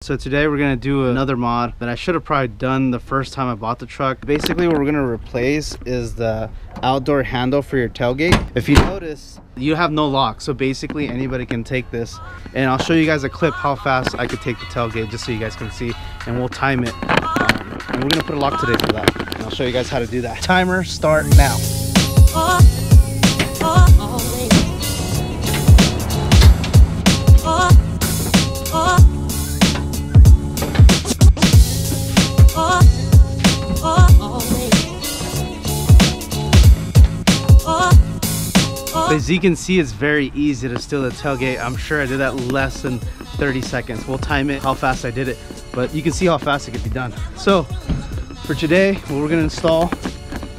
So today we're gonna do another mod that I should have probably done the first time I bought the truck. Basically what we're gonna replace is the outdoor handle for your tailgate. If you notice, you have no lock, so basically anybody can take this, and I'll show you guys a clip how fast I could take the tailgate just so you guys can see, and we'll time it. And we're gonna put a lock today for that, and I'll show you guys how to do that. Timer start now. As you can see, it's very easy to steal the tailgate. I'm sure I did that less than 30 seconds. We'll time it how fast I did it, but you can see how fast it could be done. So for today, what we're gonna install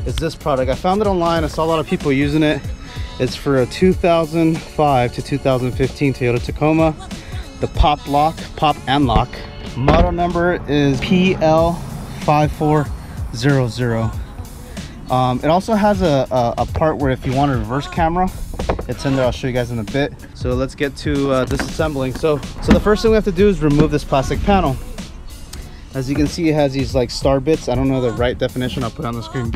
is this product. I found it online. I saw a lot of people using it. It's for a 2005 to 2015 Toyota Tacoma. The pop and lock. Model number is PL5400. It also has a part where if you want a reverse camera, it's in there. I'll show you guys in a bit. So let's get to disassembling. So the first thing we have to do is remove this plastic panel. As you can see, it has these like star bits. I don't know the right definition. I'll put it on the screen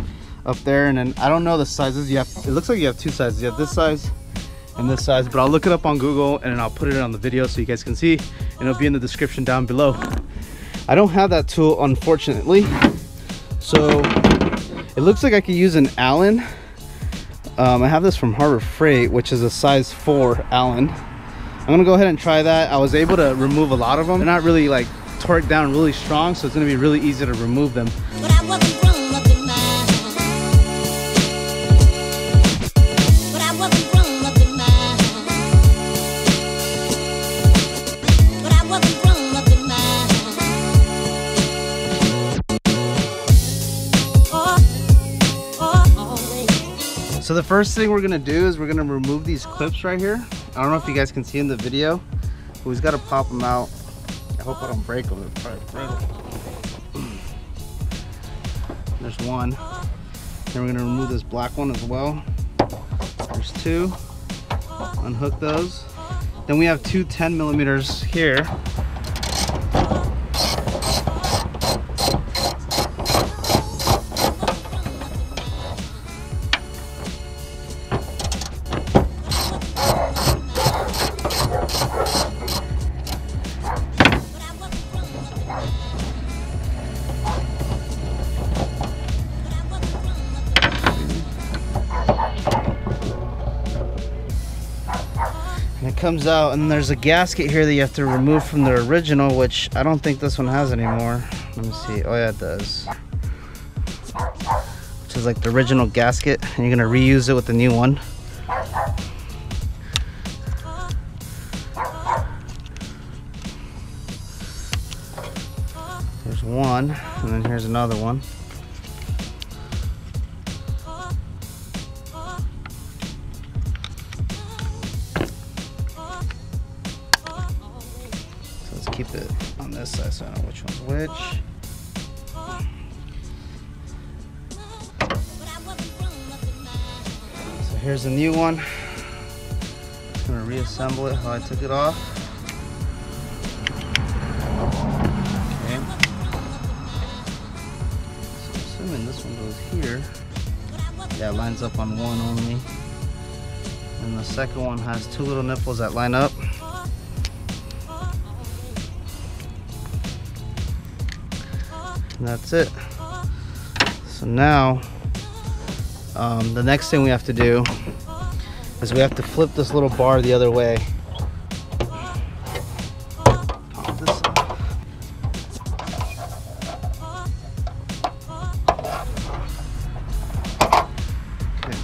up there. And then I don't know the sizes. It looks like you have two sizes. You have this size and this size, but I'll look it up on Google and then I'll put it on the video so you guys can see, and it'll be in the description down below. I don't have that tool, unfortunately. So it looks like I could use an Allen. I have this from Harbor Freight, which is a size 4 Allen. I'm gonna go ahead and try that. I was able to remove a lot of them. They're not really like torqued down really strong, so it's gonna be really easy to remove them. So the first thing we're gonna do is we're gonna remove these clips right here. I don't know if you guys can see in the video, but we've got to pop them out. I hope I don't break them. There's one. Then we're gonna remove this black one as well. There's two. Unhook those. Then we have two 10mm here. It comes out, and there's a gasket here that you have to remove from the original, which I don't think this one has anymore. Let me see. Oh yeah, it does. Which is like the original gasket, and you're gonna reuse it with the new one. There's one, and then here's another one. Keep it on this side so I know which one's which. So here's a new one. Just gonna reassemble it how I took it off. Okay. So assuming this one goes here. Yeah, it lines up on one only. And the second one has two little nipples that line up. And that's it. So now the next thing we have to do is we have to flip this little bar the other way. Pop this up. Okay.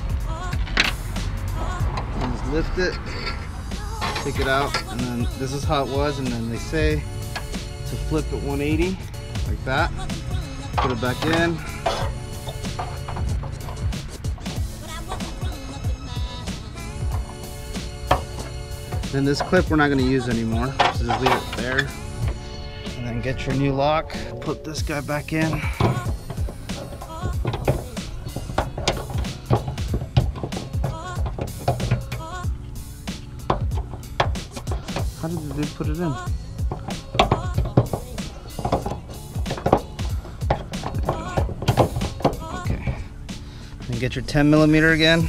And just lift it, take it out, and then this is how it was, and then they say to flip it 180 like that. Put it back in. Then this clip we're not going to use anymore, so just leave it there. And then get your new lock. Put this guy back in. How did they put it in? get your 10mm again.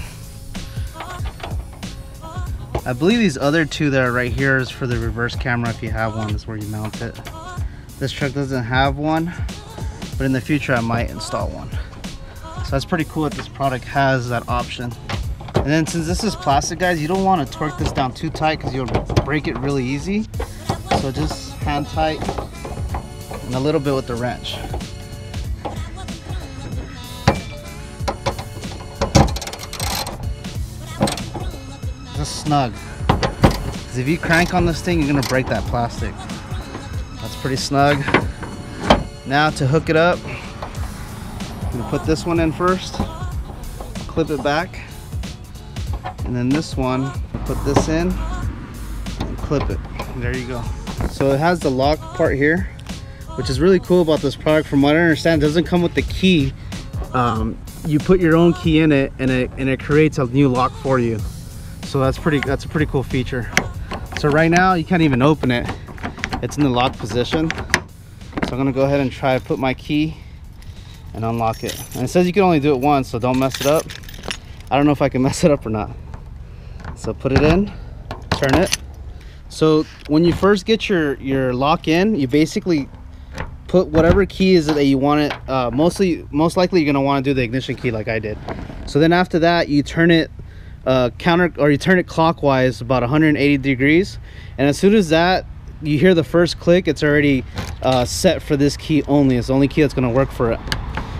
I believe these other two that are right here is for the reverse camera. If you have one, is where you mount it. This truck doesn't have one, but in the future I might install one. So that's pretty cool that this product has that option. And then since this is plastic, guys, you don't want to torque this down too tight because you'll break it really easy. So just hand tight and a little bit with the wrench. Just snug. Because if you crank on this thing, you're going to break that plastic. That's pretty snug. Now to hook it up, I'm going to put this one in first, clip it back. And then this one, put this in and clip it. And there you go. So it has the lock part here, which is really cool about this product. From what I understand, it doesn't come with the key. You put your own key in it, and it creates a new lock for you. So that's a pretty cool feature. So right now you can't even open it. It's in the lock position. So I'm gonna go ahead and try to put my key and unlock it. And it says you can only do it once, so don't mess it up. I don't know if I can mess it up or not. So put it in, turn it. So when you first get your lock in, you basically put whatever key is it that you want it. Most likely you're gonna want to do the ignition key like I did. So then after that, you turn it you turn it clockwise about 180 degrees, and as soon as that you hear the first click, it's already set for this key only. It's the only key that's gonna work for it.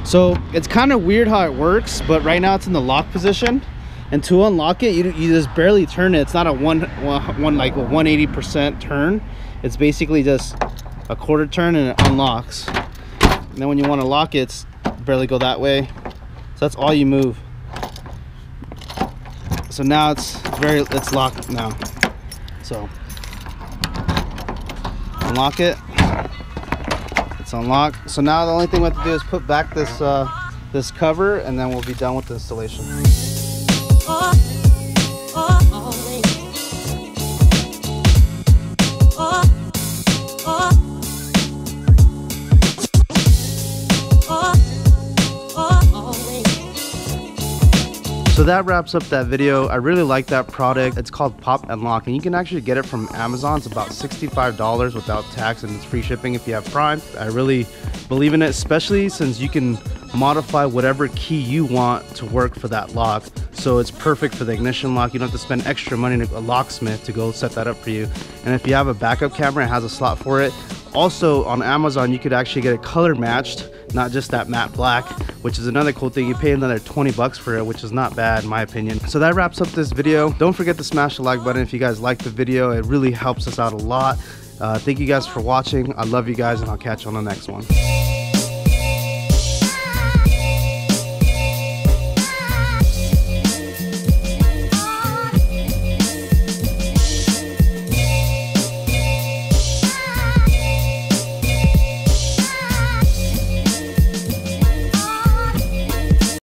So it's kind of weird how it works, but right now it's in the lock position. And to unlock it, you just barely turn it. It's not a 180% turn. It's basically just a quarter turn and it unlocks. And then when you want to lock it, it's barely go that way. So that's all you move. So now it's locked now. So unlock it. It's unlocked. So now the only thing we have to do is put back this cover, and then we'll be done with the installation. So that wraps up that video. I really like that product. It's called Pop and Lock, and you can actually get it from Amazon. It's about $65 without tax, and it's free shipping if you have Prime. I really believe in it, especially since you can modify whatever key you want to work for that lock. So it's perfect for the ignition lock. You don't have to spend extra money to a locksmith to go set that up for you. And if you have a backup camera, it has a slot for it. Also on Amazon, you could actually get it color matched, not just that matte black, which is another cool thing. You pay another 20 bucks for it, which is not bad in my opinion. So that wraps up this video. Don't forget to smash the like button if you guys liked the video. It really helps us out a lot. Thank you guys for watching. I love you guys, and I'll catch you on the next one.